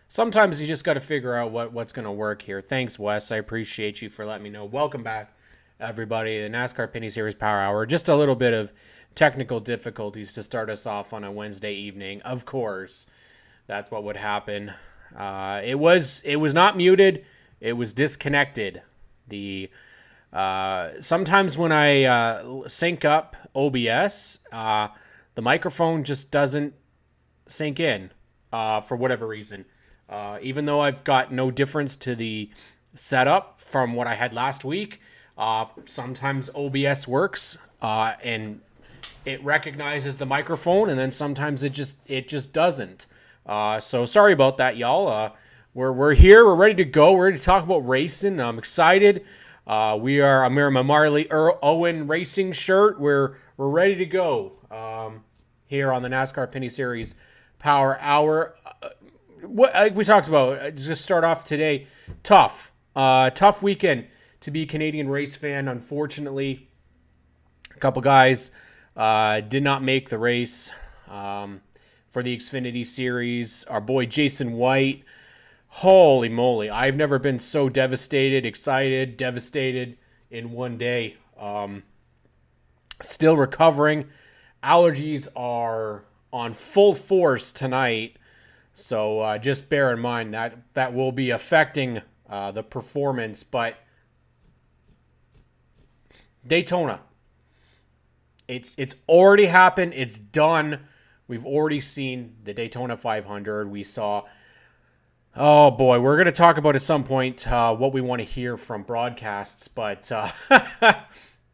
sometimes you just got to figure out what's going to work here. Thanks, Wes. I appreciate you for letting me know. Welcome back, everybody. The NASCAR Pinty Series Power Hour. Just a little bit of technical difficulties to start us off on a Wednesday evening. Of course, that's what would happen. It was not muted. It was disconnected. The sometimes when I sync up OBS, the microphone just doesn't sync in for whatever reason. Even though I've got no difference to the setup from what I had last week, sometimes OBS works and it recognizes the microphone, and then sometimes it just doesn't. So sorry about that, y'all. We're here. We're ready to go. We're ready to talk about racing. I'm excited. I'm wearing my Marley Owen racing shirt. We're ready to go here on the NASCAR Pinty Series Power Hour. What we talked about, just start off today. Tough weekend to be a Canadian race fan. Unfortunately, a couple guys did not make the race for the Xfinity Series. Our boy Jason White. Holy moly. I've never been so excited, devastated in one day. Still recovering. Allergies are on full force tonight. So just bear in mind that will be affecting the performance. But Daytona. It's already happened. It's done. We've already seen the Daytona 500. We saw... Oh boy, we're going to talk about at some point what we want to hear from broadcasts, but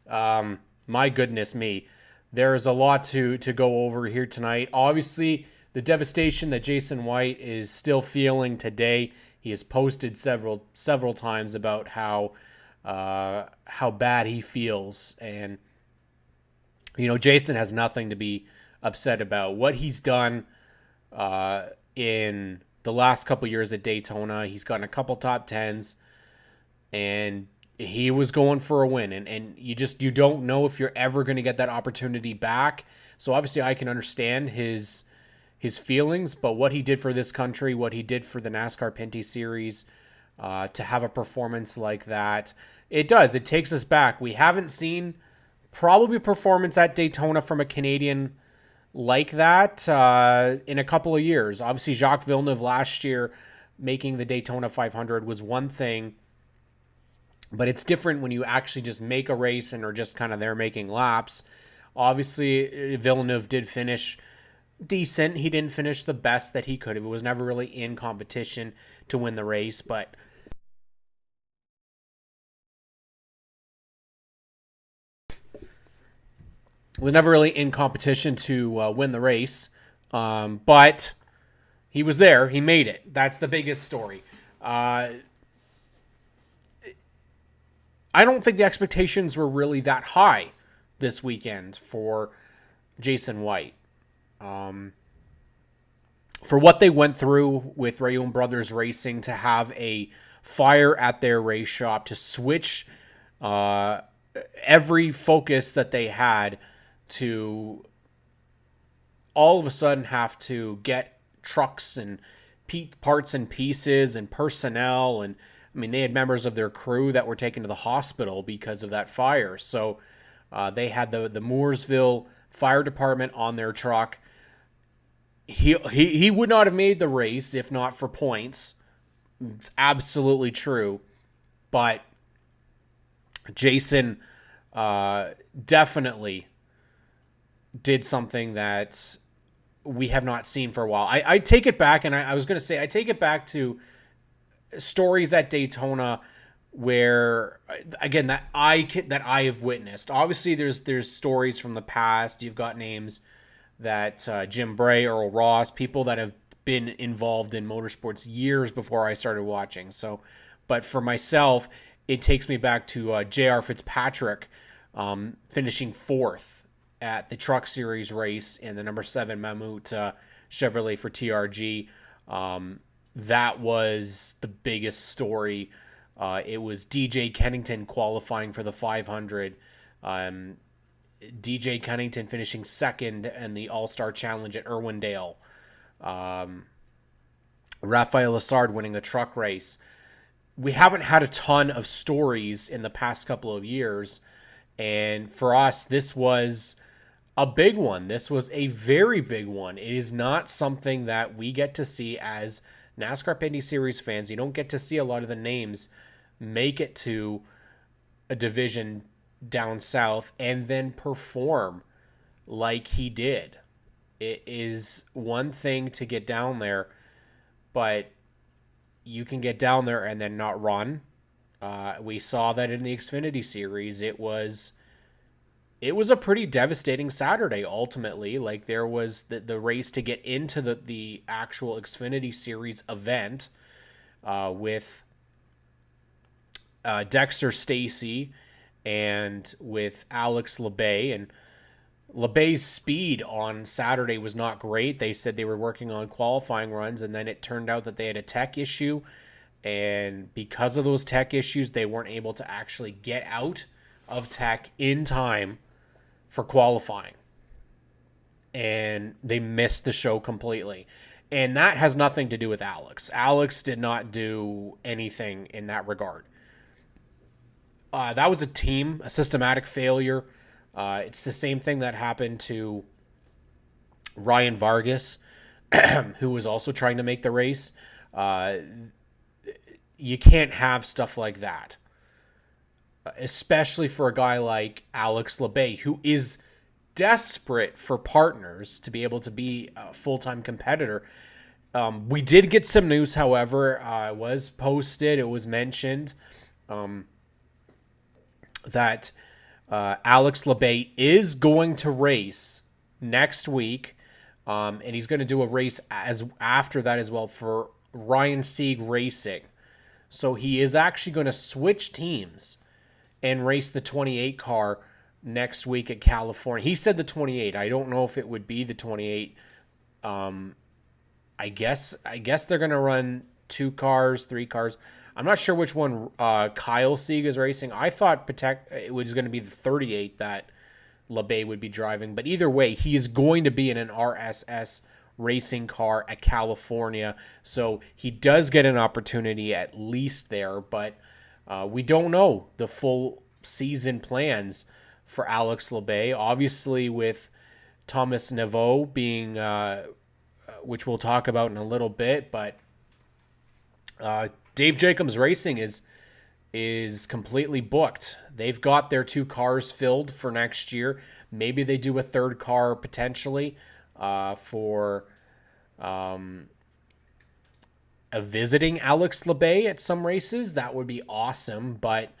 my goodness me, there is a lot to go over here tonight. Obviously, the devastation that Jason White is still feeling today. He has posted several times about how bad he feels, and Jason has nothing to be upset about. What he's done in the last couple years at Daytona, he's gotten a couple top tens, and he was going for a win. And you don't know if you're ever going to get that opportunity back. So obviously I can understand his feelings, but what he did for this country, what he did for the NASCAR Pinty Series, to have a performance like that, it takes us back. We haven't seen probably a performance at Daytona from a Canadian like that in a couple of years. Obviously, Jacques Villeneuve last year making the Daytona 500 was one thing, but it's different when you actually just make a race and are just kind of there making laps. Obviously, Villeneuve did finish decent. He didn't finish the best that he could have. It was never really in competition to win the race, but was never really in competition to win the race, but he was there. He made it. That's the biggest story. I don't think the expectations were really that high this weekend for Jason White. For what they went through with Rayon Brothers Racing, to have a fire at their race shop, to switch every focus that they had, to all of a sudden have to get trucks and parts and pieces and personnel. And I mean, they had members of their crew that were taken to the hospital because of that fire. So they had the Mooresville Fire Department on their truck. He would not have made the race if not for points. It's absolutely true. But Jason definitely did something that we have not seen for a while. I take it back, and I was going to say, I take it back to stories at Daytona where, again, that I have witnessed. Obviously, there's stories from the past. You've got names that Jim Bray, Earl Ross, people that have been involved in motorsports years before I started watching. So, but for myself, it takes me back to J.R. Fitzpatrick finishing fourth at the Truck Series race in the number 7 Mammut Chevrolet for TRG. That was the biggest story. It was DJ Kennington qualifying for the 500. DJ Kennington finishing second in the All-Star Challenge at Irwindale. Rafael Lessard winning a truck race. We haven't had a ton of stories in the past couple of years. And for us, this was a big one. This was a very big one. It is not something that we get to see as NASCAR Pinty Series fans. You don't get to see a lot of the names make it to a division down south and then perform like he did. It is one thing to get down there, but you can get down there and then not run. We saw that in the Xfinity Series. It was a pretty devastating Saturday, ultimately. Like, there was the race to get into the actual Xfinity Series event with Dexter Stacy and with Alex Labbe. And Labbe's speed on Saturday was not great. They said they were working on qualifying runs, and then it turned out that they had a tech issue. And because of those tech issues, they weren't able to actually get out of tech in time for qualifying. And they missed the show completely. And that has nothing to do with Alex. Alex did not do anything in that regard. That was a systematic failure. It's the same thing that happened to Ryan Vargas, who was also trying to make the race. You can't have stuff like that, especially for a guy like Alex Labbe, who is desperate for partners to be able to be a full-time competitor. We did get some news, however. It was posted, it was mentioned that Alex Labbe is going to race next week, and he's going to do a race after that as well for Ryan Sieg Racing. So he is actually going to switch teams and race the 28 car next week at California. He said the 28. I don't know if it would be the 28. I guess they're going to run 2 cars, 3 cars. I'm not sure which one Kyle Sieg is racing. I thought it was going to be the 38 that Labbe would be driving. But either way, he is going to be in an RSS racing car at California. So he does get an opportunity at least there. But we don't know the full season plans for Alex Labbe. Obviously, with Thomas Neveau being, which we'll talk about in a little bit, but Dave Jacobs Racing is completely booked. They've got their 2 cars filled for next year. Maybe they do a 3rd car potentially for a visiting Alex Labbe at some races. That would be awesome. But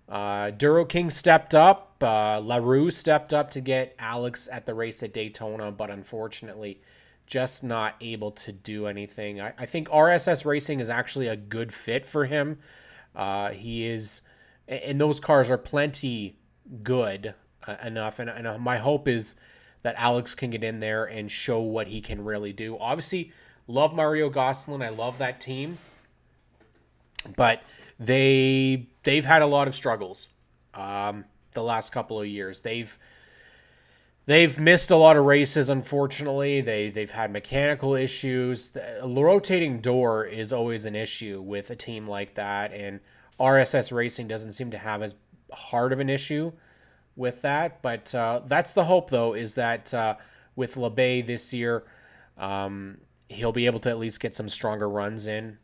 Duro King stepped up. LaRue stepped up to get Alex at the race at Daytona, but unfortunately just not able to do anything. I think RSS Racing is actually a good fit for him. He is, and those cars are plenty good enough. And my hope is that Alex can get in there and show what he can really do. Obviously, love Mario Gosselin. I love that team. But they've had a lot of struggles the last couple of years. They've missed a lot of races, unfortunately. They've had mechanical issues. The rotating door is always an issue with a team like that, and RSS Racing doesn't seem to have as hard of an issue with that. But that's the hope, though, is that with Labbe this year, he'll be able to at least get some stronger runs in.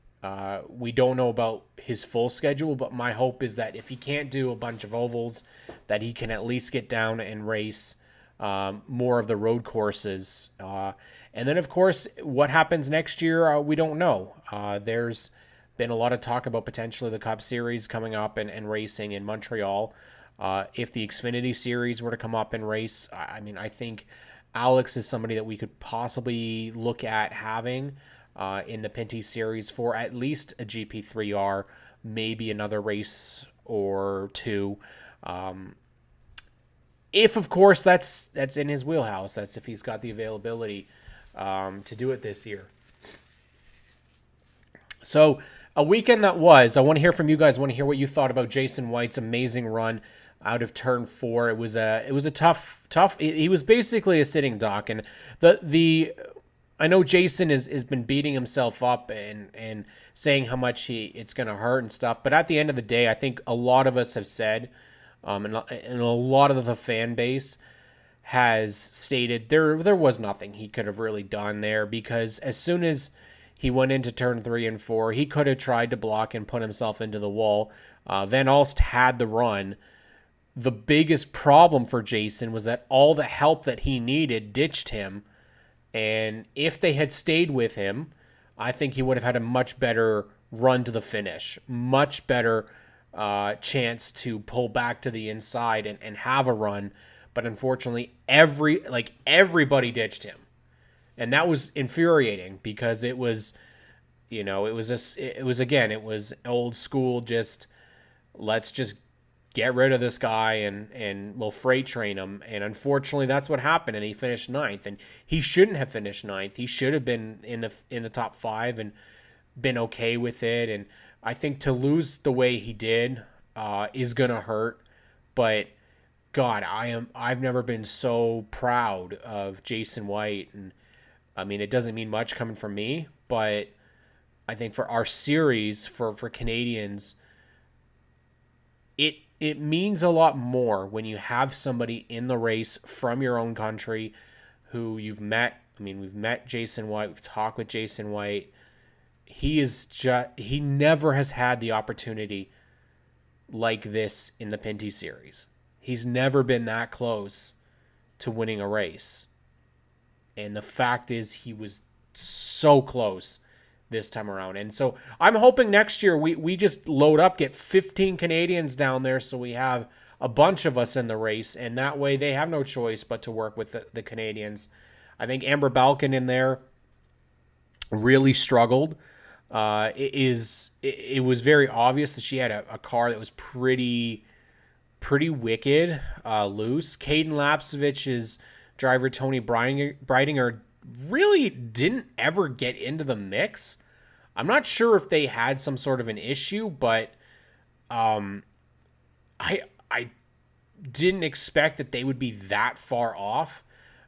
We don't know about his full schedule, but my hope is that if he can't do a bunch of ovals, that he can at least get down and race more of the road courses. And then, of course, what happens next year, we don't know. There's been a lot of talk about potentially the Cup Series coming up and racing in Montreal. If the Xfinity Series were to come up and race, I mean, I think Alex is somebody that we could possibly look at having in the Pinty Series for at least a GP3R, maybe another race or 2. If, of course, that's in his wheelhouse. That's if he's got the availability to do it this year. So a weekend that was. I want to hear from you guys. I want to hear what you thought about Jason White's amazing run out of turn 4. It was a tough. He was basically a sitting duck, and the I know Jason has been beating himself up and saying how much it's going to hurt and stuff, but at the end of the day, I think a lot of us have said, and a lot of the fan base has stated there was nothing he could have really done there, because as soon as he went into turn 3 and 4, he could have tried to block and put himself into the wall. Van Alst had the run. The biggest problem for Jason was that all the help that he needed ditched him. And if they had stayed with him, I think he would have had a much better run to the finish, much better chance to pull back to the inside and have a run. But unfortunately, everybody ditched him. And that was infuriating, because it was, it was old school, just let's just get rid of this guy and we'll freight train him. And unfortunately, that's what happened. And he finished 9th, and he shouldn't have finished 9th. He should have been in the top 5 and been okay with it. And I think to lose the way he did is gonna hurt. But God, I've never been so proud of Jason White. And I mean, it doesn't mean much coming from me, but I think for our series, for Canadians, it means a lot more when you have somebody in the race from your own country who you've met. I mean, we've met Jason White. We've talked with Jason White. He never has had the opportunity like this in the Pinty series. He's never been that close to winning a race. And the fact is, he was so close this time around. And so I'm hoping next year we just load up, get 15 Canadians down there, so we have a bunch of us in the race, and that way they have no choice but to work with the Canadians. I think Amber Balcaen in there really struggled. It was very obvious that she had a car that was pretty wicked, loose. Caden Lapcevich's driver, Tony Breidinger, really didn't ever get into the mix. I'm not sure if they had some sort of an issue, but I didn't expect that they would be that far off.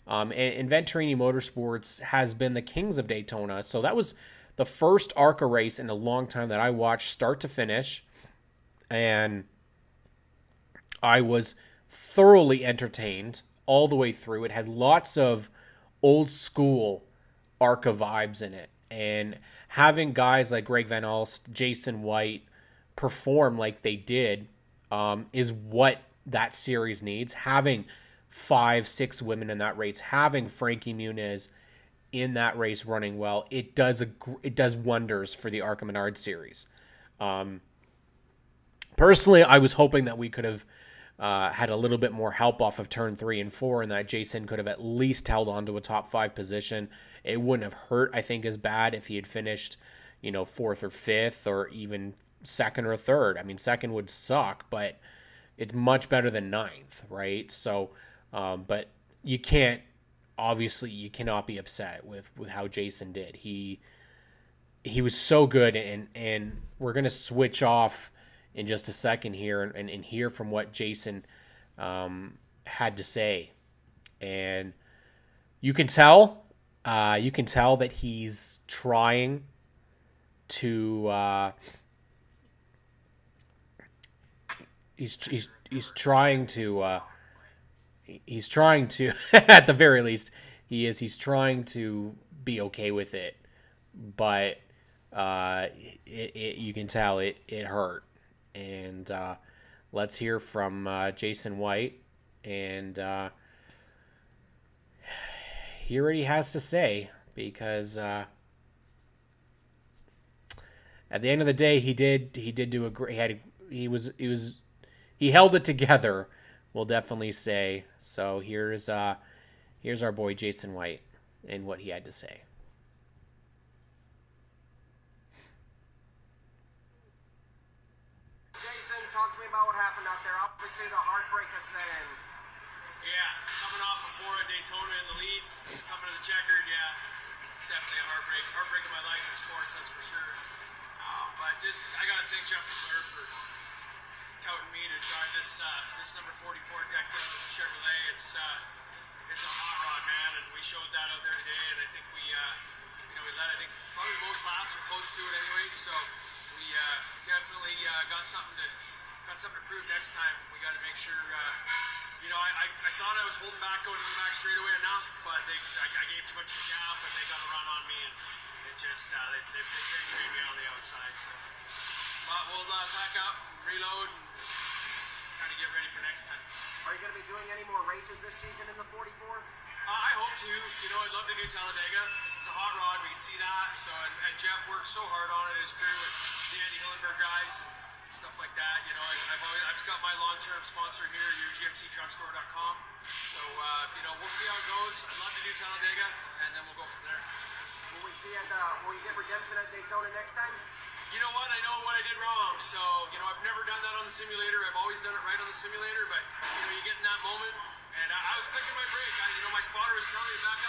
And Venturini Motorsports has been the kings of Daytona, so that was the first ARCA race in a long time that I watched start to finish, and I was thoroughly entertained all the way through. It had lots of old school ARCA vibes in it, and having guys like Greg Van Alst, Jason White perform like they did is what that series needs. Having 5-6 women in that race, having Frankie Muniz in that race running well, it does wonders for the ARCA Menard series. Personally, I was hoping that we could have had a little bit more help off of turn 3 and 4, and that Jason could have at least held on to a top 5 position. It wouldn't have hurt, I think, as bad if he had finished, 4th or 5th, or even 2nd or 3rd. I mean, 2nd would suck, but it's much better than 9th, right? So, but you cannot be upset with how Jason did. He was so good, and we're going to switch off in just a second here and hear from what Jason had to say. And you can tell that he's trying to he's trying to at the very least he's trying to be okay with it, but you can tell it hurt. And let's hear from Jason White and hear what he has to say, because at the end of the day, he did do a great. He held it together, we'll definitely say. So here's our boy Jason White and what he had to say. Talk to me about what happened out there. Obviously, the heartbreak has set in. Yeah, coming off before a Daytona in the lead, coming to the checkered, it's definitely a heartbreak of my life in sports, that's for sure. But I got to thank Jeff McClure for touting me to drive this number 44 decked out of the Chevrolet. It's a hot rod, man, and we showed that out there today, and I think we led, I think, probably most laps or close to it anyway. So we definitely got something to prove next time. We got to make sure. I thought I was holding back going to the back straightaway enough, but I gave too much gap, and they got a run on me, and it just they trained me on the outside. So, but we'll back up, reload, and kind of get ready for next time. Are you going to be doing any more races this season in the 44? I hope to. I'd love to do Talladega. This is a hot rod. We can see that. So, and Jeff works so hard on it. His crew with the Andy Hillenberg guys and stuff like that. I've got my long-term sponsor here, GMCTruckStore.com. So, we'll see how it goes. I'd love to do Talladega, and then we'll go from there. Will you get redemption at Daytona next time? You know what? I know what I did wrong. So, I've never done that on the simulator. I've always done it right on the simulator. But, you get in that moment. And I was clicking my brake. My spotter was telling me back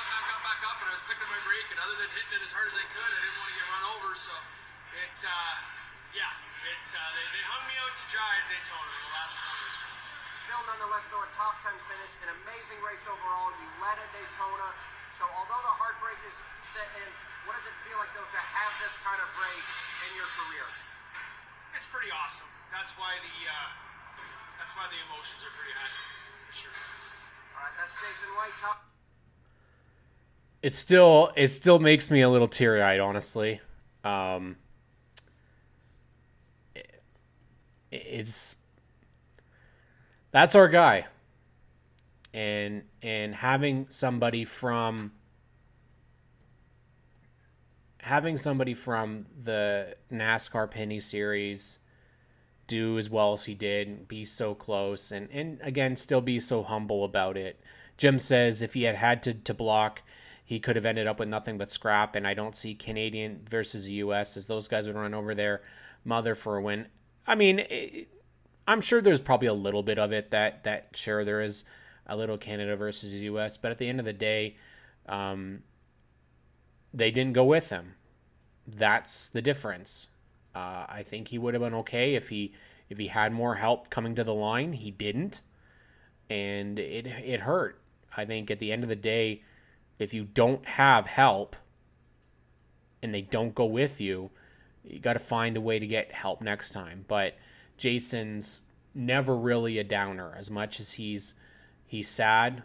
up. And I was clicking my brake. And other than hitting it as hard as I could, I didn't want to get run over. So, they hung me out to dry at Daytona in the last corners. Still, nonetheless, though, a top 10 finish, an amazing race overall. You led at Daytona. So, although the heartbreak is set in, what does it feel like, though, to have this kind of race in your career? It's pretty awesome. That's why the emotions are pretty high, for sure. All right, that's Jason White. It still makes me a little teary-eyed, honestly. That's our guy, and having somebody from the NASCAR Pinty series do as well as he did and be so close and again still be so humble about it. Jim says if he had to block, he could have ended up with nothing but scrap, and I don't see Canadian versus the US as those guys would run over their mother for a win. I mean, I'm sure there's probably a little bit of it that sure there is a little Canada versus the US, but at the end of the day, they didn't go with him. That's the difference. I think he would have been okay if he had more help coming to the line. He didn't, and it hurt. I think at the end of the day, if you don't have help and they don't go with you, you got to find a way to get help next time. But Jason's never really a downer, as much as he's sad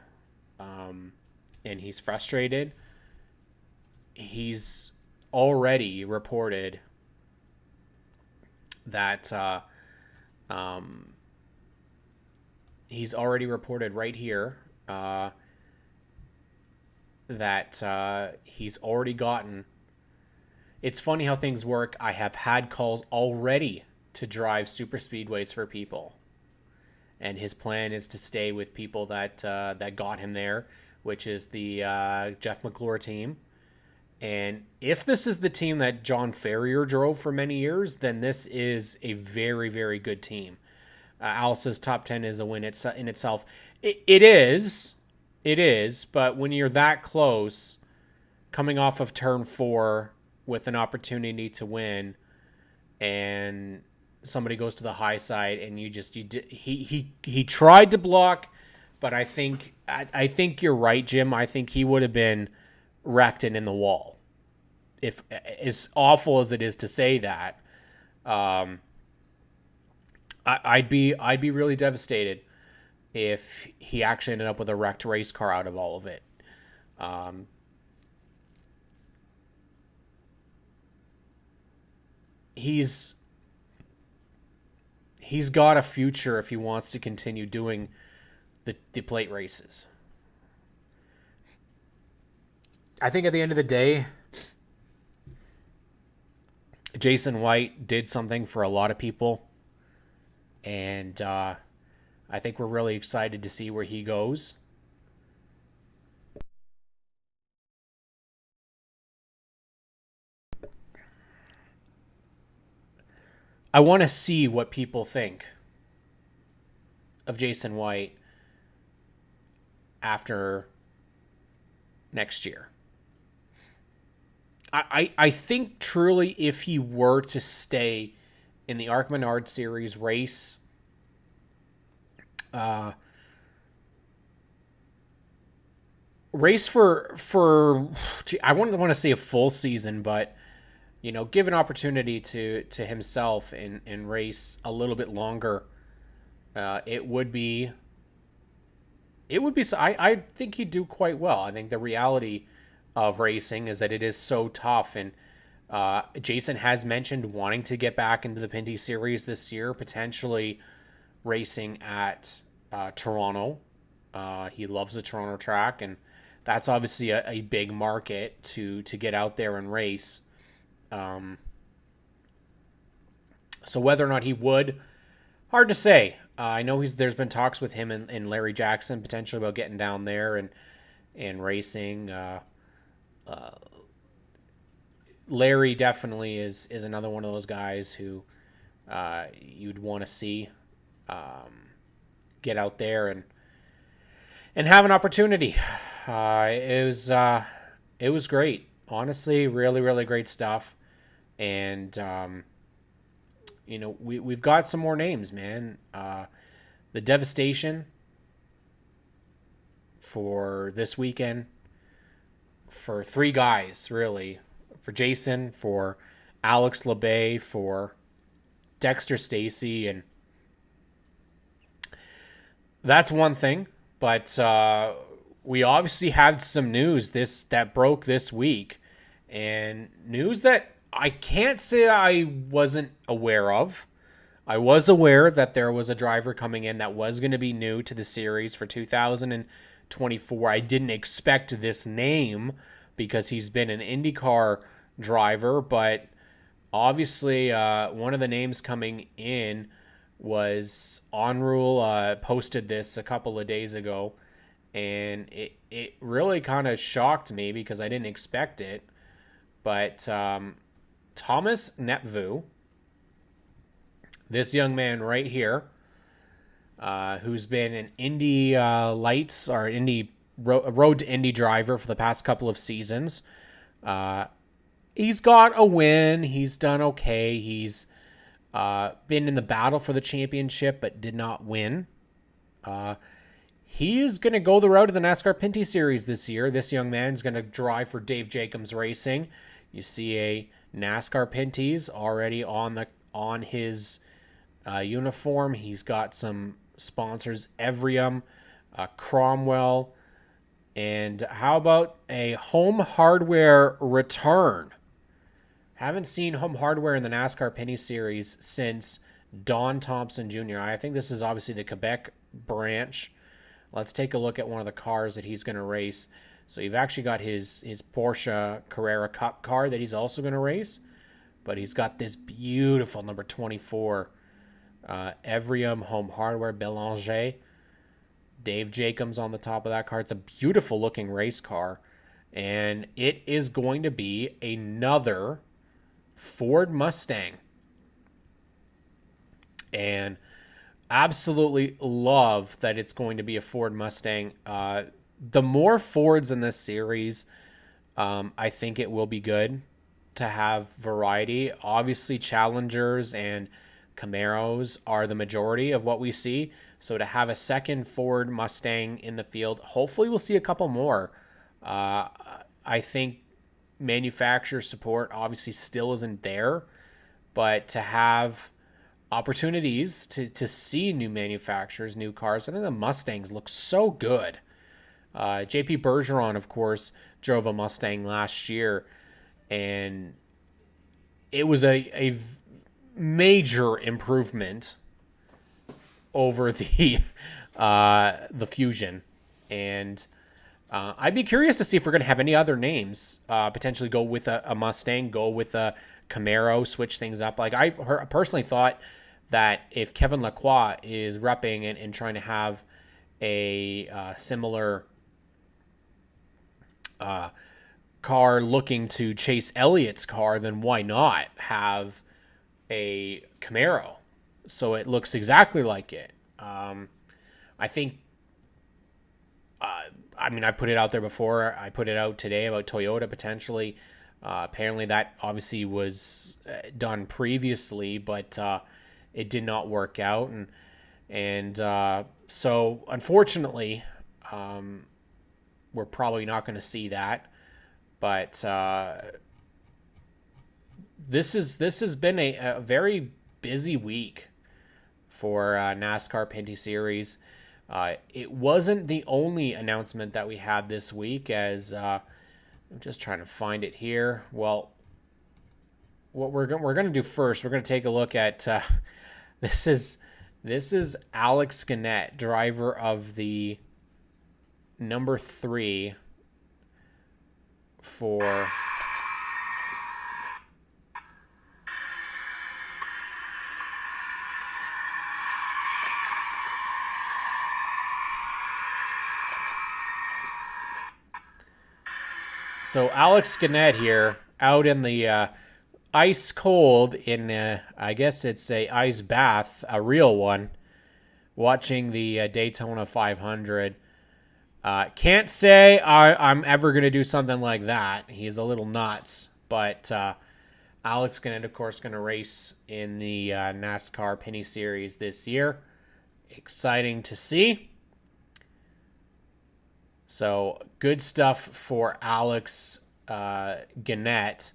and he's frustrated. He's already reported that he's already reported right here that he's already gotten. It's funny how things work. I have had calls already to drive super speedways for people, and his plan is to stay with people that got him there, which is the Jeff McClure team. And if this is the team that John Ferrier drove for many years, then this is a very, very good team. Al says top 10 is a win in itself. It is, but when you're that close, coming off of turn 4 with an opportunity to win, and somebody goes to the high side, and he tried to block, but I think you're right, Jim. I think he would have been wrecked and in the wall. If as awful as it is to say that, I'd be really devastated if he actually ended up with a wrecked race car out of all of it. He's got a future if he wants to continue doing the plate races. I think at the end of the day, Jason White did something for a lot of people, and I think we're really excited to see where he goes. I want to see what people think of Jason White after next year. I think truly if he were to stay in the Arc Menard Series race, race I wouldn't want to say a full season, but give an opportunity to himself and race a little bit longer. It would be. I think he'd do quite well. I think the reality of racing is that it is so tough, and Jason has mentioned wanting to get back into the Pinty series this year, potentially racing at Toronto. He loves the Toronto track, and that's obviously a big market to get out there and race. So whether or not he would, hard to say. I know there's been talks with him and Larry Jackson potentially about getting down there and racing. Larry definitely is another one of those guys who you'd want to see get out there and have an opportunity. It was great, honestly, really really great stuff, and we've got some more names, man. The devastation for this weekend for three guys, really, for Jason, for Alex LeBay, for Dexter Stacy, and that's one thing. But we obviously had some news that broke this week, and news that I can't say I wasn't aware of. I was aware that there was a driver coming in that was going to be new to the series for 2024. I didn't expect this name because he's been an IndyCar driver, but obviously one of the names coming in was Onrule. Posted this a couple of days ago, and it really kind of shocked me because I didn't expect it. But Thomas Nepveu, this young man right here, who's been an Indy Lights or Indy Road to Indy driver for the past couple of seasons. He's got a win. He's done okay. He's been in the battle for the championship but did not win. He is going to go the route of the NASCAR Pinty Series this year. This young man's going to drive for Dave Jacobs Racing. You see a NASCAR Pinty's already on his uniform. He's got some sponsors, Evrium, Cromwell, and how about a Home Hardware return? Haven't seen Home Hardware in the NASCAR Pinty Series since Don Thompson Jr. I think this is obviously the Quebec branch. Let's take a look at one of the cars that he's going to race. So you've actually got his Porsche Carrera Cup car that he's also going to race. But he's got this beautiful number 24 Evrium Home Hardware Belanger. Dave Jacobs on the top of that car. It's a beautiful looking race car. And it is going to be another Ford Mustang. And absolutely love that it's going to be a Ford Mustang. The more Fords in this series, I think it will be good to have variety. Obviously, Challengers and Camaros are the majority of what we see. So to have a second Ford Mustang in the field, hopefully we'll see a couple more. I think manufacturer support obviously still isn't there, but to have opportunities to see new manufacturers, new cars, I think the Mustangs look so good. JP Bergeron, of course, drove a Mustang last year, and it was a major improvement over the Fusion. And I'd be curious to see if we're going to have any other names potentially go with a Mustang, go with a Camaro, switch things up. Like I personally thought that if Kevin Lacroix is repping and trying to have a similar car looking to chase Elliott's car, then why not have a Camaro? So it looks exactly like it. I think, I put it out there before. I put it out today about Toyota potentially. Apparently that obviously was done previously, but it did not work out. And so unfortunately, we're probably not going to see that. But this has been a very busy week for NASCAR Pinty Series. It wasn't the only announcement that we had this week, as I'm just trying to find it here. Well, what we're going to do first, we're going to take a look at this is Alex Gannett, driver of the number 3 for So Alex Gannett here, out in the ice cold in, I guess it's a ice bath, a real one, watching the Daytona 500. Can't say I'm ever going to do something like that. He's a little nuts. But Alex Gannett, of course, going to race in the NASCAR Pinty Series this year. Exciting to see. So good stuff for Alex Gannett.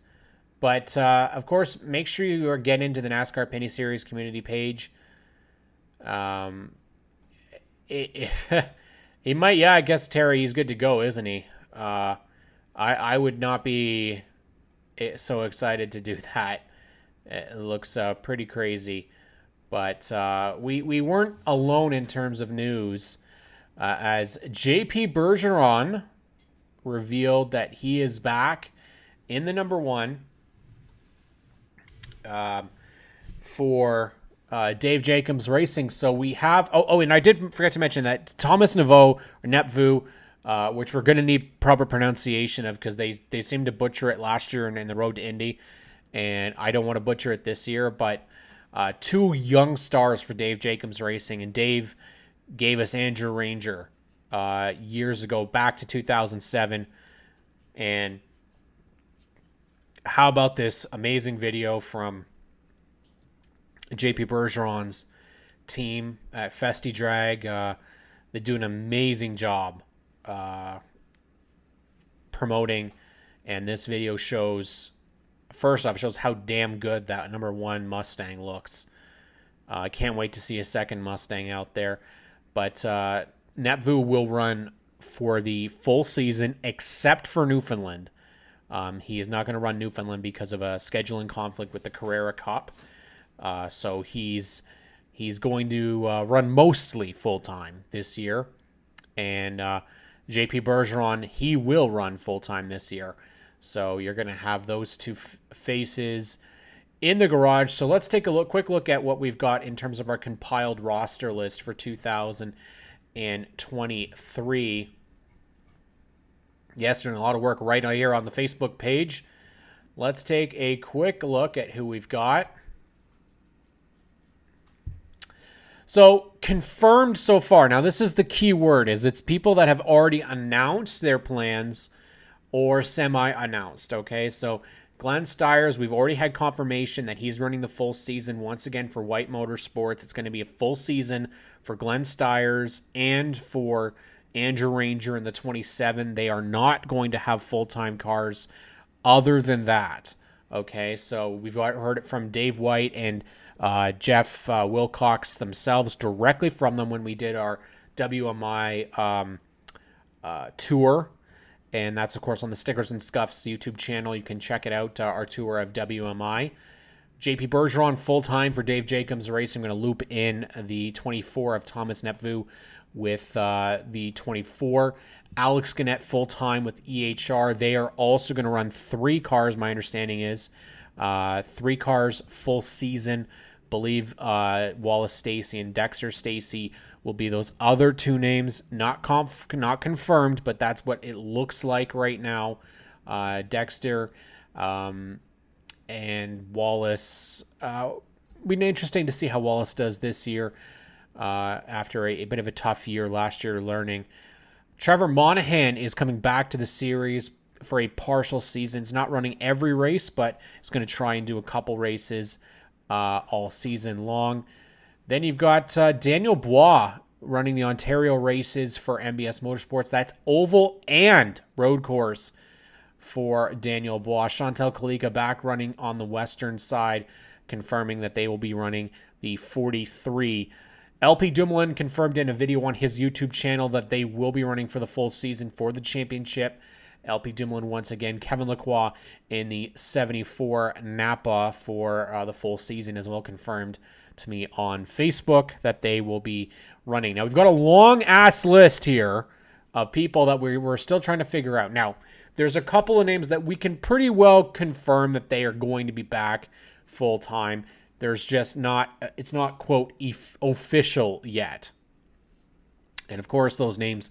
But, of course, make sure you are getting into the NASCAR Pinty Series community page. He might, I guess, Terry, he's good to go, isn't he? I would not be so excited to do that. It looks pretty crazy. But we weren't alone in terms of news. As JP Bergeron revealed that he is back in the number 1 for Dave Jacobs Racing. So we have... Oh, and I did forget to mention that Thomas Neveau, or Nepvu, which we're going to need proper pronunciation of because they seemed to butcher it last year in the road to Indy, and I don't want to butcher it this year, but 2 young stars for Dave Jacobs Racing, and Dave gave us Andrew Ranger years ago, back to 2007. And how about this amazing video from JP Bergeron's team at Festi Drag? They do an amazing job promoting, and this video shows, first off, it shows how damn good that number 1 Mustang looks. I can't wait to see a second Mustang out there. But Nepvu will run for the full season, except for Newfoundland. He is not going to run Newfoundland because of a scheduling conflict with the Carrera Cup. So he's going to run mostly full-time this year. And JP Bergeron, he will run full-time this year. So you're going to have those 2 faces in the garage. So let's take a quick look at what we've got in terms of our compiled roster list for 2023. Yes, doing a lot of work right here on the Facebook page. Let's take a quick look at who we've got. So confirmed so far. Now this is the key word, is it's people that have already announced their plans or semi-announced. Okay, so Glenn Stiers, we've already had confirmation that he's running the full season once again for White Motorsports. It's going to be a full season for Glenn Stiers and for Andrew Ranger in the 27. They are not going to have full-time cars other than that. Okay, so we've heard it from Dave White and Jeff Wilcox themselves, directly from them when we did our WMI tour. And that's, of course, on the Stickers and Scuffs YouTube channel. You can check it out, our tour of WMI. JP Bergeron full-time for Dave Jacobs Racing. I'm going to loop in the 24 of Thomas Nepvu with the 24. Alex Gannett full-time with EHR. They are also going to run 3 cars, my understanding is. 3 cars full season. Believe Wallace Stacy and Dexter Stacy will be those other 2 names, not confirmed, but that's what it looks like right now. Dexter and Wallace. Be interesting to see how Wallace does this year after a bit of a tough year last year learning. Trevor Monahan is coming back to the series for a partial season. He's not running every race, but he's going to try and do a couple races all season long. Then you've got Daniel Bois running the Ontario races for MBS Motorsports. That's oval and road course for Daniel Bois. Chantal Kalika back running on the western side, confirming that they will be running the 43. LP Dumoulin confirmed in a video on his YouTube channel that they will be running for the full season for the championship. LP Dumoulin once again. Kevin Lacroix in the 74 Napa for the full season as well, confirmed to me on Facebook that they will be running. Now, we've got a long-ass list here of people that we're still trying to figure out. Now, there's a couple of names that we can pretty well confirm that they are going to be back full-time. There's just it's not, quote, official yet. And, of course, those names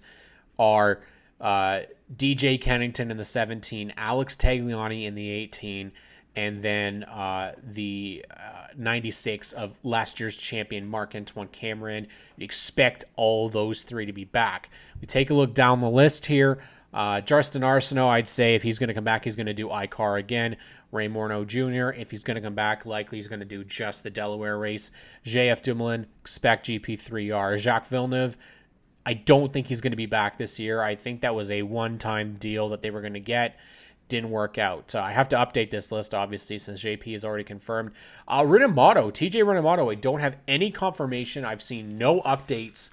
are DJ Kennington in the 17, Alex Tagliani in the 18, and then the 96 of last year's champion Marc-Antoine Cameron. You expect all those three to be back. We take a look down the list here. Justin Arsenault, I'd say if he's going to come back, he's going to do ICAR again. Ray Morneau Jr., if he's going to come back, likely he's going to do just the Delaware race. JF Dumoulin, expect GP3R. Jacques Villeneuve, I don't think he's going to be back this year. I think that was a one-time deal that they were going to get. Didn't work out. I have to update this list, obviously, since JP is already confirmed. Rinamato, TJ Rinamato, I don't have any confirmation. I've seen no updates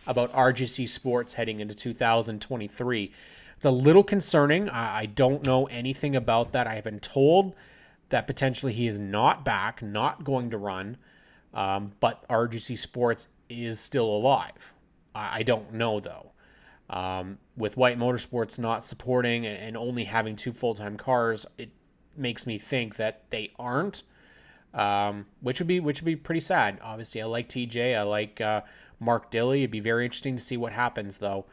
about RGC Sports heading into 2023. It's a little concerning. I don't know anything about that. I have been told that potentially he is not back, not going to run, but RGC Sports is still alive. I don't know, though. With White Motorsports not supporting and only having 2 full-time cars, it makes me think that they aren't, which would be pretty sad. Obviously, I like TJ. I like Mark Dilley. It'd be very interesting to see what happens, though.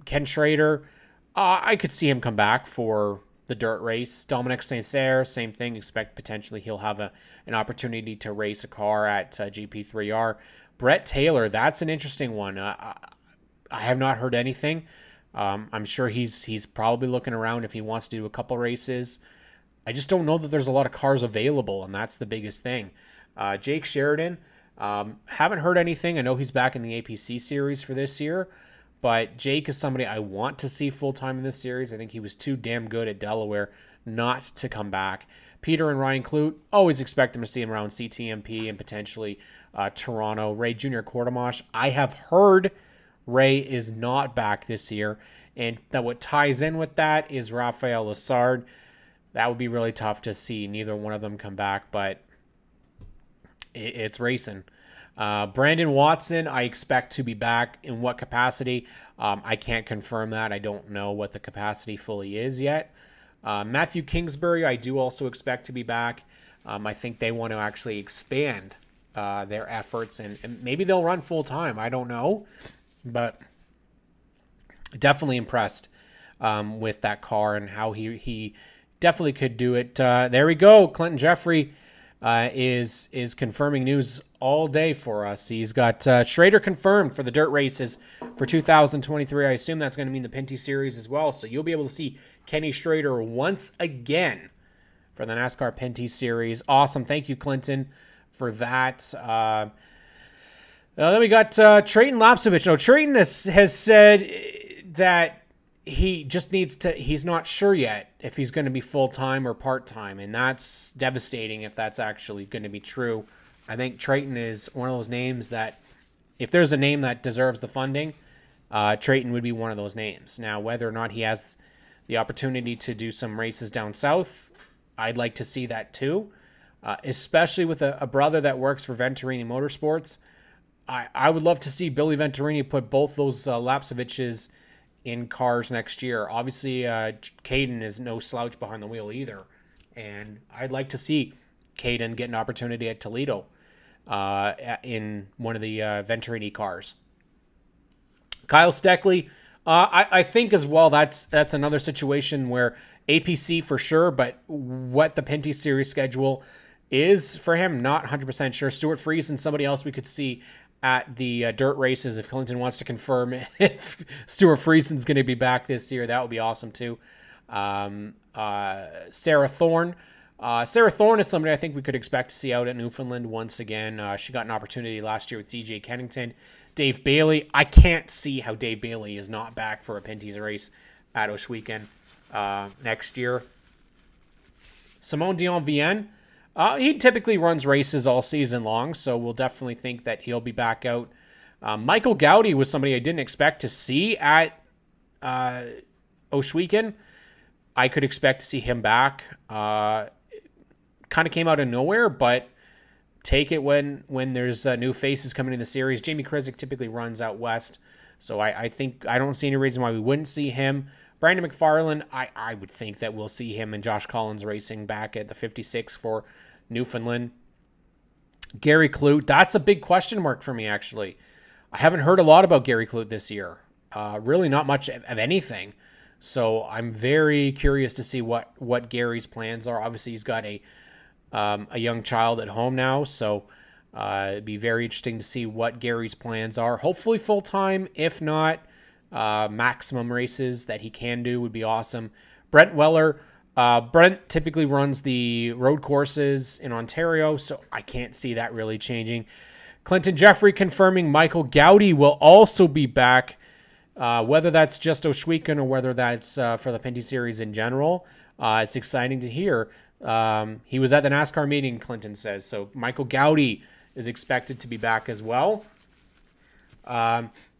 Ken Schrader, I could see him come back for the dirt race. Dominic Saint-Cyr, same thing. Expect potentially he'll have an opportunity to race a car at GP3R. Brett Taylor, that's an interesting one. I have not heard anything. I'm sure he's probably looking around if he wants to do a couple races. I just don't know that there's a lot of cars available, and that's the biggest thing. Jake Sheridan, haven't heard anything. I know he's back in the APC series for this year, but Jake is somebody I want to see full-time in this series. I think he was too damn good at Delaware not to come back. Peter and Ryan Clute, always expect him to see him around CTMP and potentially Toronto. Ray Jr. Quartermash, I have heard Ray is not back this year, and that what ties in with that is Raphael Lessard. That would be really tough to see neither one of them come back, but it's racing. Brandon Watson, I expect to be back. In what capacity? I can't confirm that. I don't know what the capacity fully is yet. Matthew Kingsbury, I do also expect to be back. I think they want to actually expand their efforts, and maybe they'll run full-time. I don't know, but definitely impressed with that car and how he definitely could do it. There we go. Clinton Jeffrey is confirming news all day for us. He's got Schrader confirmed for the dirt races for 2023. I assume that's going to mean the Pinty series as well. So you'll be able to see Kenny Schrader once again for the NASCAR Pinty series. Awesome. Thank you, Clinton, for that. Then we got Trayton Lapsovich. Now, Trayton has said that he just needs to, he's not sure yet if he's going to be full-time or part-time, and that's devastating if that's actually going to be true. I think Trayton is one of those names that, if there's a name that deserves the funding, Trayton would be one of those names. Now, whether or not he has the opportunity to do some races down south, I'd like to see that too, especially with a brother that works for Venturini Motorsports. I would love to see Billy Venturini put both those Lapsoviches in cars next year. Obviously, Caden is no slouch behind the wheel either, and I'd like to see Caden get an opportunity at Toledo in one of the Venturini cars. Kyle Steckley, I think as well that's another situation where APC for sure, but what the Pinty Series schedule is for him, not 100% sure. Stuart Friesen, somebody else we could see at the dirt races if Clinton wants to confirm if Stuart Friesen's going to be back this year. That would be awesome too. Sarah Thorne. Sarah Thorne is somebody I think we could expect to see out at Newfoundland once again. She got an opportunity last year with DJ Kennington. Dave Bailey. I can't see how Dave Bailey is not back for a Pinty's race at Oshweekend next year. Simone Dion-Vienne, he typically runs races all season long, so we'll definitely think that he'll be back out. Michael Gowdy was somebody I didn't expect to see at Oshweekend. I could expect to see him back. Kind of came out of nowhere, but take it when there's new faces coming in the series. Jamie Krizik typically runs out west, so I think I don't see any reason why we wouldn't see him. Brandon McFarland, I would think that we'll see him and Josh Collins racing back at the 56 for Newfoundland. Gary Clute, that's a big question mark for me, actually. I haven't heard a lot about Gary Clute this year. Really not much of anything. So I'm very curious to see what Gary's plans are. Obviously, he's got a young child at home now, so it'd be very interesting to see what Gary's plans are. Hopefully full-time, if not, maximum races that he can do would be awesome. Brent Weller, Brent typically runs the road courses in Ontario, so I can't see that really changing. Clinton Jeffrey confirming Michael Gowdy will also be back, whether that's just Oshweekend or whether that's for the Pinty Series in general. It's exciting to hear. He was at the NASCAR meeting, Clinton says, so Michael Gowdy is expected to be back as well.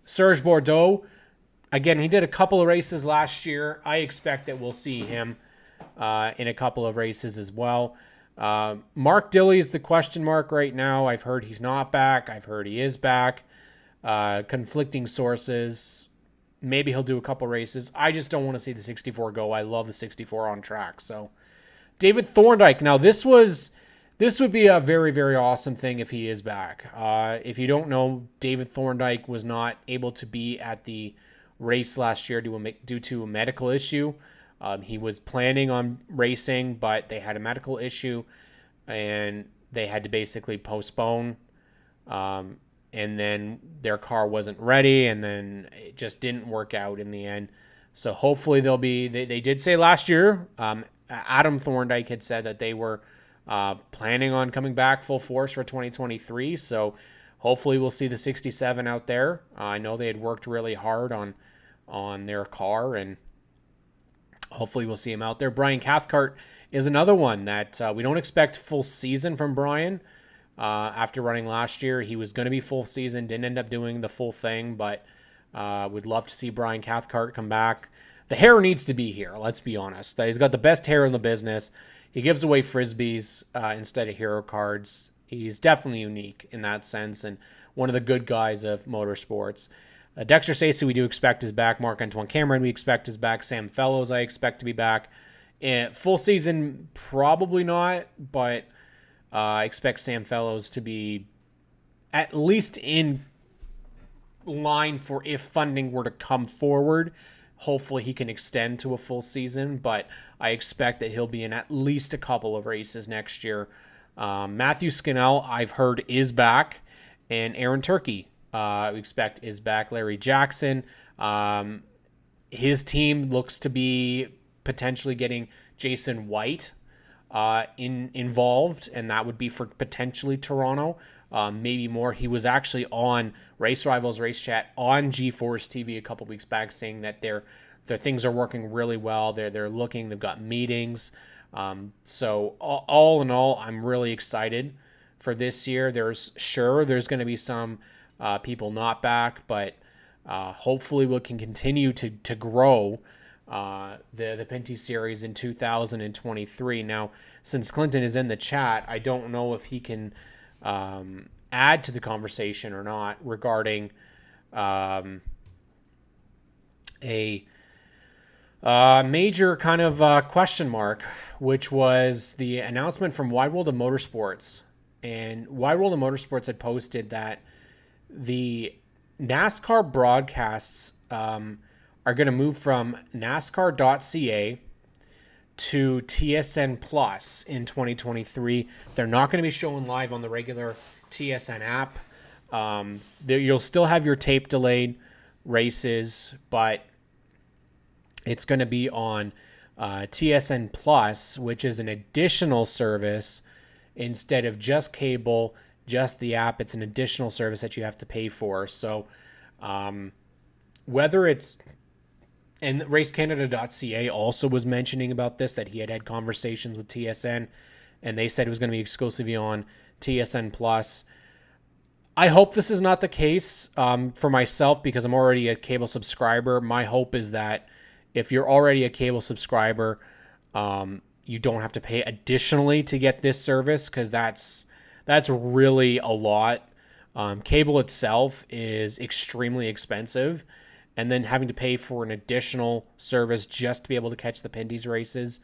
Serge Bordeaux, again, he did a couple of races last year. I expect that we'll see him in a couple of races as well. Mark Dilley is the question mark right now. I've heard he's not back. I've heard he is back. Conflicting sources. Maybe he'll do a couple races. I just don't want to see the 64 go. I love the 64 on track. So David Thorndike. Now this would be a very, very awesome thing if he is back. If you don't know, David Thorndike was not able to be at the race last year due to a medical issue. He was planning on racing, but they had a medical issue and they had to basically postpone. And then their car wasn't ready, and then it just didn't work out in the end. So hopefully they did say last year, Adam Thorndike had said that they were planning on coming back full force for 2023. So hopefully we'll see the 67 out there. I know they had worked really hard on their car, and hopefully we'll see him out there. Brian Cathcart is another one that we don't expect full season from Brian. After running last year, he was going to be full season, didn't end up doing the full thing, but would love to see Brian Cathcart come back. The hair needs to be here, let's be honest. He's got the best hair in the business. He gives away Frisbees instead of hero cards. He's definitely unique in that sense and one of the good guys of motorsports. Dexter Stacey, we do expect is back. Marc-Antoine Cameron, we expect is back. Sam Fellows, I expect to be back. Full season, probably not, but I expect Sam Fellows to be at least in line for if funding were to come forward. Hopefully he can extend to a full season, but I expect that he'll be in at least a couple of races next year. Matthew Scannell, I've heard, is back, and Aaron Turkey, we expect, is back. Larry Jackson, his team looks to be potentially getting Jason White involved, and that would be for potentially Toronto, maybe more. He was actually on Race Rivals Race Chat on G-Force TV a couple weeks back, saying that their things are working really well. They're looking, they've got meetings. So all in all, I'm really excited for this year. There's going to be some people not back, but hopefully we can continue to grow the Pinty Series in 2023. Now, since Clinton is in the chat, I don't know if he can add to the conversation or not regarding a major kind of question mark, which was the announcement from Wide World of Motorsports. And Wide World of Motorsports had posted that the NASCAR broadcasts are going to move from NASCAR.ca to TSN Plus in 2023. They're not going to be showing live on the regular TSN app. You'll still have your tape delayed races, but it's going to be on TSN Plus, which is an additional service instead of just cable just the app. It's an additional service that you have to pay for. So whether it's, and racecanada.ca also was mentioning about this, that he had conversations with TSN and they said it was going to be exclusively on TSN Plus. I hope this is not the case for myself, because I'm already a cable subscriber. My hope is that if you're already a cable subscriber, you don't have to pay additionally to get this service, because that's really a lot. Cable itself is extremely expensive, and then having to pay for an additional service just to be able to catch the Pinty's races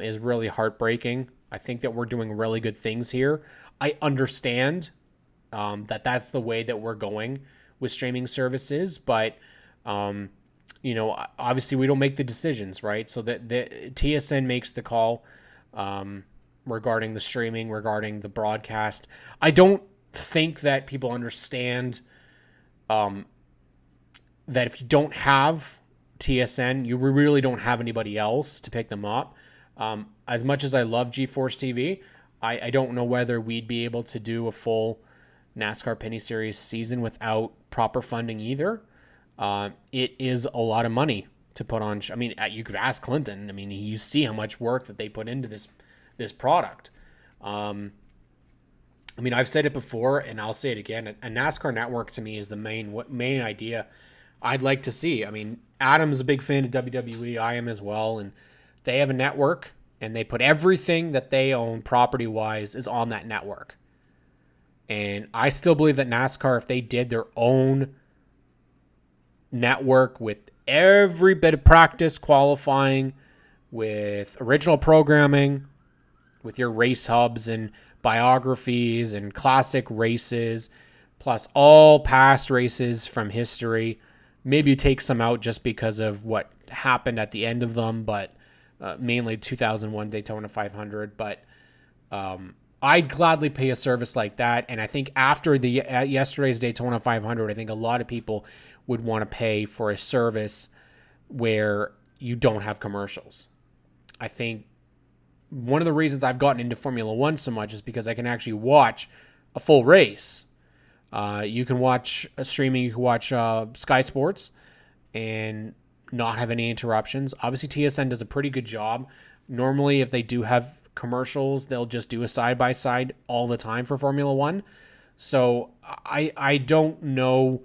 is really heartbreaking. I think that we're doing really good things here. I understand that that's the way that we're going with streaming services, but obviously we don't make the decisions, right? So that the TSN makes the call regarding the streaming, regarding the broadcast. I don't think that people understand that if you don't have TSN, you really don't have anybody else to pick them up. As much as I love GeForce TV, I don't know whether we'd be able to do a full NASCAR Pinty Series season without proper funding either. It is a lot of money to put on. I mean, you could ask Clinton. I mean, you see how much work that they put into this product. I mean, I've said it before, and I'll say it again. A NASCAR network to me is the main idea I'd like to see. I mean, Adam's a big fan of WWE. I am as well, and they have a network, and they put everything that they own property-wise is on that network. And I still believe that NASCAR, if they did their own network with every bit of practice, qualifying, with original programming, with your race hubs and biographies and classic races, plus all past races from history. Maybe you take some out just because of what happened at the end of them, but mainly 2001 Daytona 500. But I'd gladly pay a service like that. And I think after yesterday's Daytona 500, I think a lot of people would want to pay for a service where you don't have commercials. I think one of the reasons I've gotten into Formula One so much is because I can actually watch a full race. You can watch streaming, you can watch Sky Sports and not have any interruptions. Obviously, TSN does a pretty good job. Normally, if they do have commercials, they'll just do a side-by-side all the time for Formula One. So I don't know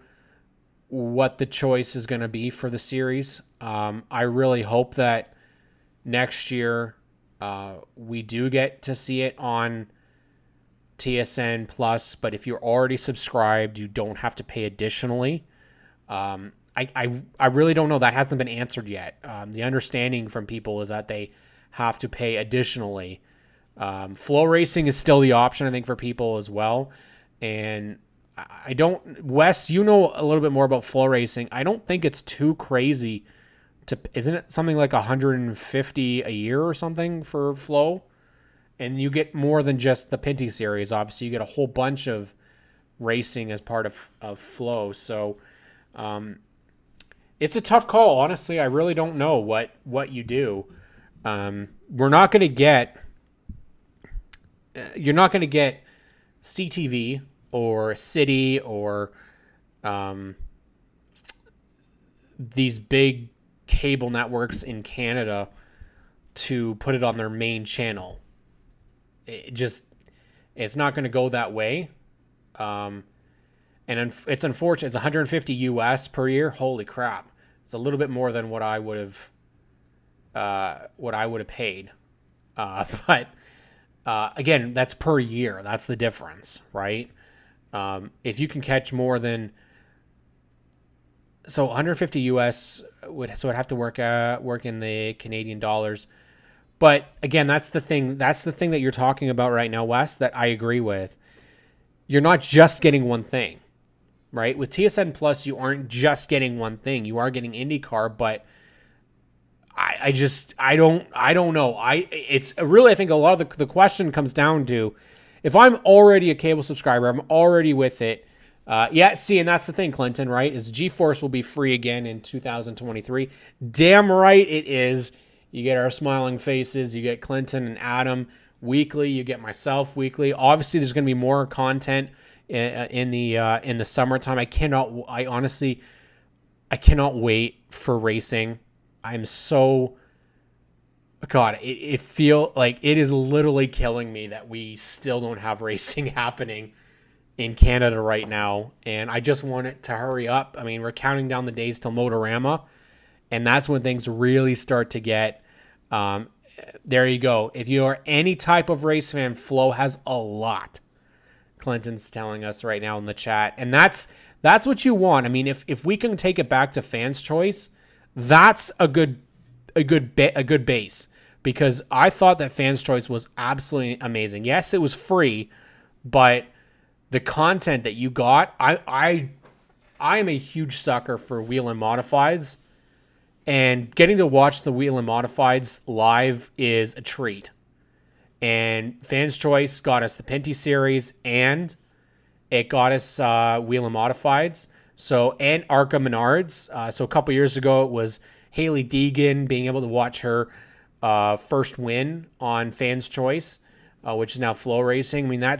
what the choice is going to be for the series. I really hope that next year we do get to see it on TSN Plus, but if you're already subscribed, you don't have to pay additionally. I really don't know. That hasn't been answered yet. The understanding from people is that they have to pay additionally. Flow racing is still the option, I think, for people as well. And I don't, Wes, you know a little bit more about flow racing. I don't think it's too crazy isn't it something like $150 a year or something for flow? And you get more than just the Pinty series. Obviously, you get a whole bunch of racing as part of flow. So it's a tough call. Honestly, I really don't know what you do. We're not going to get, you're not going to get CTV or City or these big cable networks in Canada to put it on their main channel. It's not going to go that way. And it's unfortunate. It's $150 US per year. Holy crap. It's a little bit more than what I would have paid. But again, that's per year. That's the difference, right? If you can catch more than, so 150 US would have to work in the Canadian dollars. But again, that's the thing that you're talking about right now, Wes, that I agree with. You're not just getting one thing, right? With TSN Plus, you aren't just getting one thing. You are getting IndyCar, but I don't know. It's really, I think a lot of the question comes down to, if I'm already a cable subscriber, I'm already with it. And that's the thing, Clinton, right? Is GeForce will be free again in 2023. Damn right it is. You get our smiling faces. You get Clinton and Adam. weekly. You get myself weekly. Obviously, there's going to be more content in the summertime. I cannot wait for racing. I'm so, God, it feel like it is literally killing me that we still don't have racing happening in Canada right now. And I just want it to hurry up. I mean, we're counting down the days till Motorama, and that's when things really start to get, there you go. If you are any type of race fan, Flo has a lot. Clinton's telling us right now in the chat. And that's what you want. I mean, if we can take it back to fans' choice, that's a good base, because I thought that fans' choice was absolutely amazing. Yes, it was free, but the content that you got, I am a huge sucker for Wheel and Modifieds, and getting to watch the Wheel and Modifieds live is a treat. And fans' choice got us the Pinty series, and it got us Wheel and Modifieds. So, and Arca Menards. So a couple years ago, it was Haley Deegan, being able to watch her first win on Fans' Choice, which is now Flow Racing. I mean,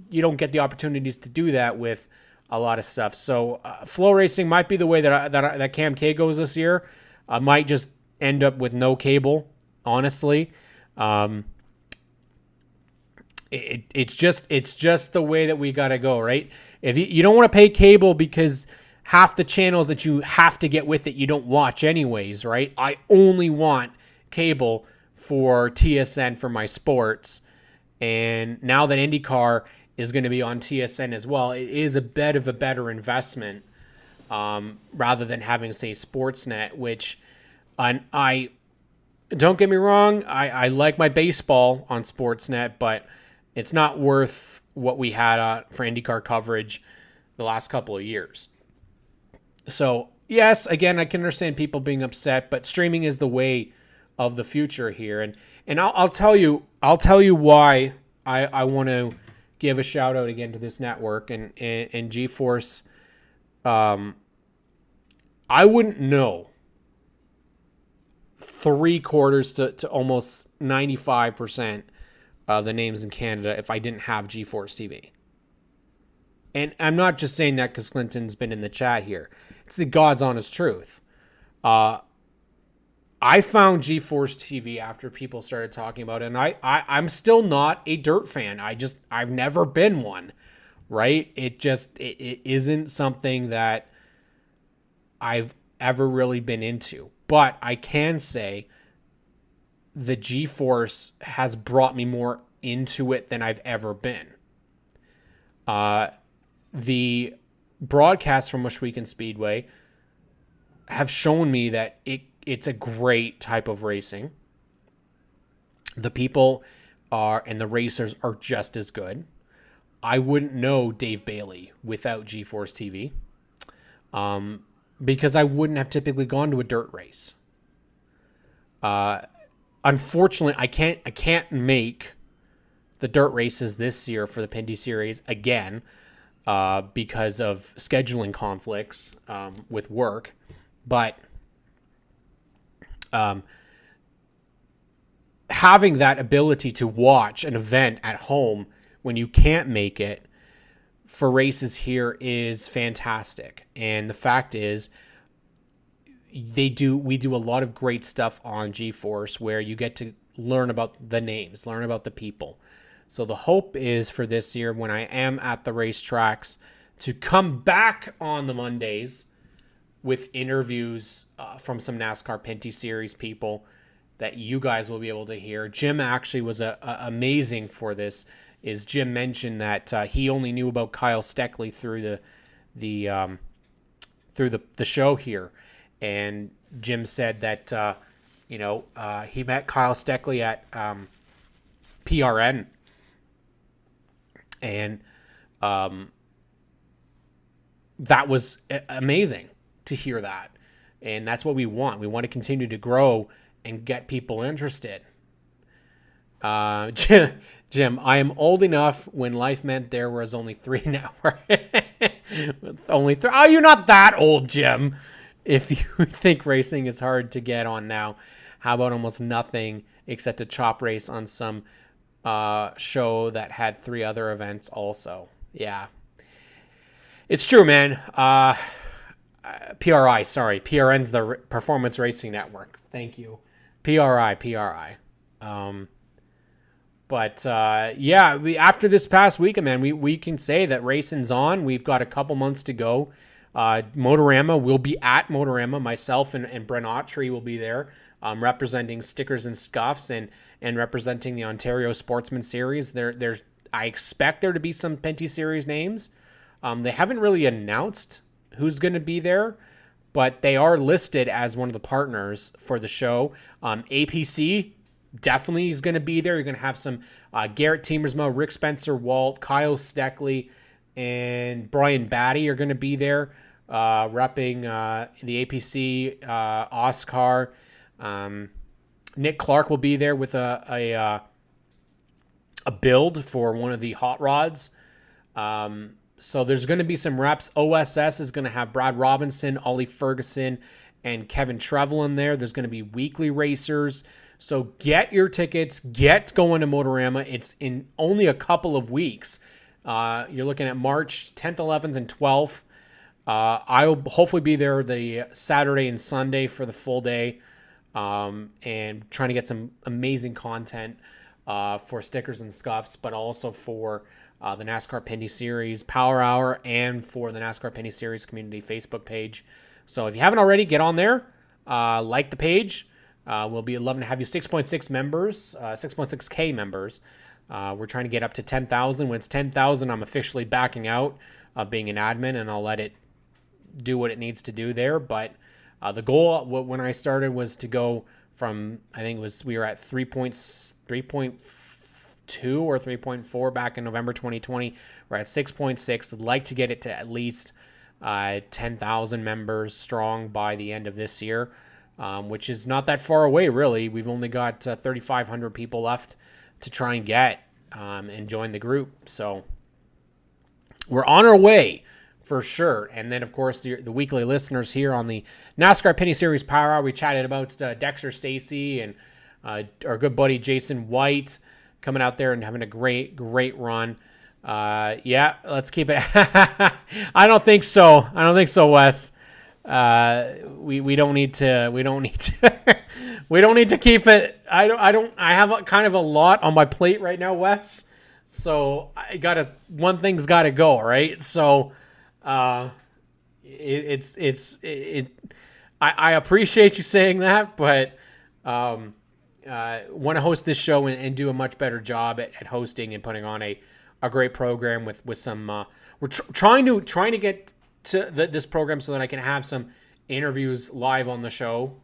you don't get the opportunities to do that with a lot of stuff. So Flow Racing might be the way that Cam K goes this year. I might just end up with no cable, honestly. It's just the way that we got to go, right? If you don't want to pay cable because half the channels that you have to get with it, you don't watch anyways, right? I only want cable for TSN for my sports. And now that IndyCar is going to be on TSN as well, it is a bit of a better investment rather than having, say, Sportsnet, which I don't get me wrong, I like my baseball on Sportsnet, but it's not worth what we had for IndyCar coverage the last couple of years. So, yes, again, I can understand people being upset, but streaming is the way of the future here. And I'll tell you why I want to give a shout out again to this network and GeForce. I wouldn't know 3/4 to almost 95% of the names in Canada if I didn't have GeForce TV. And I'm not just saying that because Clinton's been in the chat here. It's the God's honest truth. I found GeForce TV after people started talking about it, and I'm still not a dirt fan. I've never been one, right? It isn't something that I've ever really been into. But I can say the GeForce has brought me more into it than I've ever been. The broadcasts from Moshweekon Speedway have shown me that it's a great type of racing. The people and the racers are just as good. I wouldn't know Dave Bailey without GeForce TV, because I wouldn't have typically gone to a dirt race. Unfortunately, I can't make the dirt races this year for the Pinty Series again because of scheduling conflicts with work. But having that ability to watch an event at home when you can't make it for races here is fantastic. And the fact is, we do a lot of great stuff on GeForce where you get to learn about the names, learn about the people. So the hope is for this year, when I am at the racetracks, to come back on the Mondays with interviews from some NASCAR Pinty Series people that you guys will be able to hear. Jim actually was amazing for this. Jim mentioned that he only knew about Kyle Steckley through the show here. And Jim said that, he met Kyle Steckley at PRN. And that was amazing to hear that. And that's what we want. We want to continue to grow and get people interested. Jim, I am old enough when life meant there was only 3 networks. Only 3. Oh, you're not that old, Jim. If you think racing is hard to get on now, how about almost nothing except a chop race on some show that had 3 other events also. Yeah. It's true, man. PRI, sorry. PRN's the Performance Racing Network. Thank you. PRI. But yeah, after this past weekend, man, we can say that racing's on. We've got a couple months to go. Motorama will be at Motorama. Myself and Brent Autry will be there, representing Stickers and Scuffs and representing the Ontario Sportsman Series. I expect there to be some Pinty Series names. They haven't really announced who's going to be there, but they are listed as one of the partners for the show. APC definitely is going to be there. You're going to have some Garrett Teemersma, Rick Spencer Walt, Kyle Steckley, and Brian Batty are going to be there repping the APC, Oscar. Nick Clark will be there with a build for one of the hot rods. So there's going to be some reps. OSS is going to have Brad Robinson, Ollie Ferguson, and Kevin Trevelyan there. There's going to be weekly racers. So get your tickets. Get going to Motorama. It's in only a couple of weeks. You're looking at March 10th, 11th, and 12th. I'll hopefully be there the Saturday and Sunday for the full day, and trying to get some amazing content for Stickers and Scuffs, but also for the NASCAR Pinty Series Power Hour and for the NASCAR Pinty Series community Facebook page. So if you haven't already, get on there, like the page. We'll be loving to have you. 6.6 members, 6.6K members. We're trying to get up to 10,000. When it's 10,000, I'm officially backing out of being an admin, and I'll let it do what it needs to do there. But the goal when I started was to go from, I think we were at 3.2 or 3.4 back in November 2020. We're at 6.6. I'd like to get it to at least 10,000 members strong by the end of this year, which is not that far away, really. We've only got 3,500 people left to try and get and join the group. So we're on our way for sure. And then, of course, the weekly listeners here on the NASCAR Pinty Series Power Hour, we chatted about Dexter Stacy and our good buddy Jason White coming out there and having a great run. Yeah, let's keep it. I don't think so, Wes. We don't need to we don't need to keep it. I have kind of a lot on my plate right now, Wes. So one thing's got to go, right? So I appreciate you saying that, but want to host this show and do a much better job at hosting and putting on a great program with some. We're trying to get to this program so that I can have some interviews live on the show.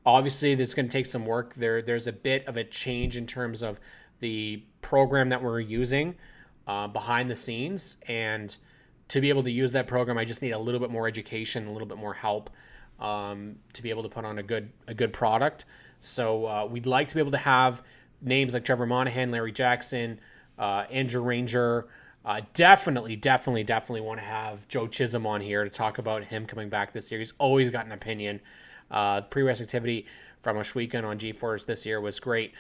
Obviously, this is going to take some work. There's a bit of a change in terms of the program that we're using behind the scenes, and to be able to use that program, I just need a little bit more education, a little bit more help to be able to put on a good product. So we'd like to be able to have names like Trevor Monahan, Larry Jackson, Andrew Ranger. Definitely want to have Joe Chisholm on here to talk about him coming back this year. He's always got an opinion. Pre-race activity from Oshweekend on G-Force this year was great.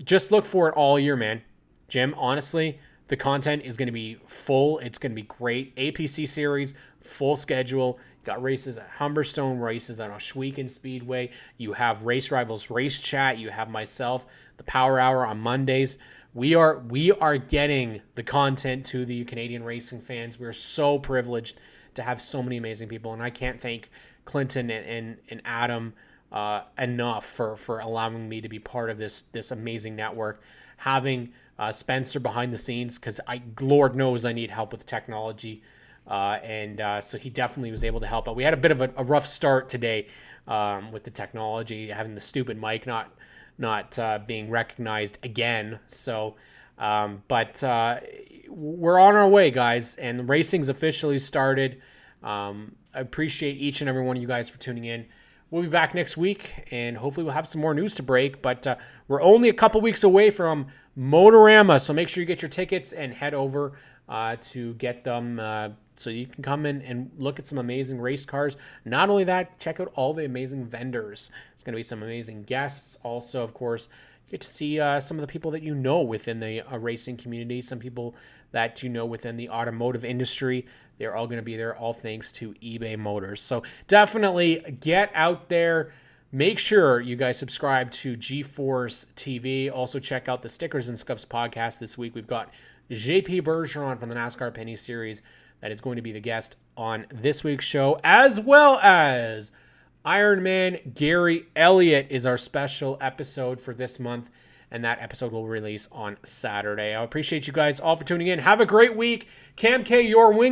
Just look for it all year, man. Jim, honestly, the content is going to be full. It's going to be great. APC series, full schedule. Got races at Humberstone, races at Oshweekend Speedway. You have Race Rivals Race Chat. You have myself, the Power Hour on Mondays. We are getting the content to the Canadian racing fans. We're so privileged to have so many amazing people, and I can't thank Clinton and Adam enough for allowing me to be part of this amazing network. Having Spencer behind the scenes, because Lord knows I need help with technology, and so he definitely was able to help out. We had a bit of a rough start today with the technology, having the stupid mic not being recognized again. So, but we're on our way, guys, and the racing's officially started. I appreciate each and every one of you guys for tuning in. We'll be back next week, and hopefully we'll have some more news to break, but we're only a couple weeks away from Motorama, so make sure you get your tickets and head over to get them so you can come in and look at some amazing race cars. Not only that, check out all the amazing vendors. It's going to be some amazing guests. Also, of course, get to see some of the people that you know within the racing community, some people that you know within the automotive industry. They're all going to be there, all thanks to eBay Motors. So definitely get out there. Make sure you guys subscribe to GeForce TV. Also check out the Stickers and Scuffs podcast this week. We've got JP Bergeron from the NASCAR Penny Series that is going to be the guest on this week's show, as well as Ironman Gary Elliott is our special episode for this month, and that episode will release on Saturday. I appreciate you guys all for tuning in. Have a great week. Cam K, your wing.